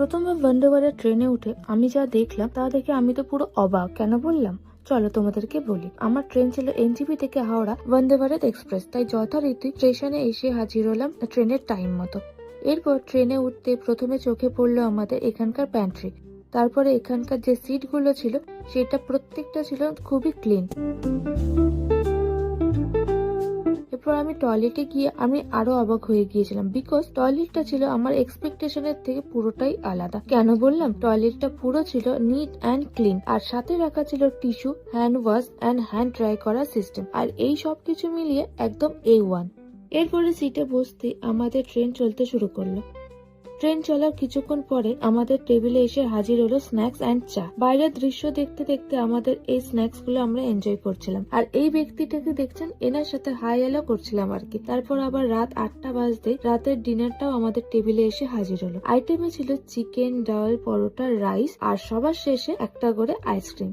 প্রথমবার বন্দে ভারত ট্রেনে উঠে আমি যা দেখলাম তা দেখে আমি তো পুরো অবাক। কেন বললাম, চলো তোমাদেরকে বলি। আমার ট্রেন ছিল এনজিপি থেকে হাওড়া বন্দে ভারত এক্সপ্রেস, তাই যথারীতি স্টেশনে এসে হাজির হলাম ট্রেনের টাইম মতো। এরপর ট্রেনে উঠতে প্রথমে চোখে পড়লো আমাদের এখানকার প্যান্ট্রি। তারপরে এখানকার যে সিটগুলো ছিল সেটা প্রত্যেকটা ছিল খুবই ক্লিন। এরপর আমি টয়লেটে গিয়ে আমি আরো অবাক হয়ে গিয়েছিলাম, বিকজ টয়লেটটা ছিল আমার এক্সপেকটেশনের থেকে পুরোটাই আলাদা। কেন বললাম, টয়লেটটা পুরো ছিল নিট অ্যান্ড ক্লিন, আর সাথে রাখা ছিল tissue, hand wash and hand dry করার সিস্টেম, আর এই সব কিছু মিলিয়ে একদম A1। এরপরে সিটে বসতে আমাদের ট্রেন চলতে শুরু করলো। ট্রেন চলার কিছুক্ষণ পরে আমাদের টেবিলে এসে হাজির হলো স্ন্যাক্স অ্যান্ড চা। বাইরের দৃশ্য দেখতে দেখতে আমাদের এই স্ন্যাক্স গুলো আমরা এনজয় করছিলাম, আর এই ব্যক্তিটাকে দেখছেন, এনার সাথে হাই হ্যালো করছিলাম আর কি। তারপর আবার রাত 8টা বাজতে রাতের ডিনারটাও আমাদের টেবিলে এসে হাজির হলো। আইটেমে ছিল চিকেন, ডাল, পরোটা, রাইস, আর সবার শেষে একটা করে আইসক্রিম।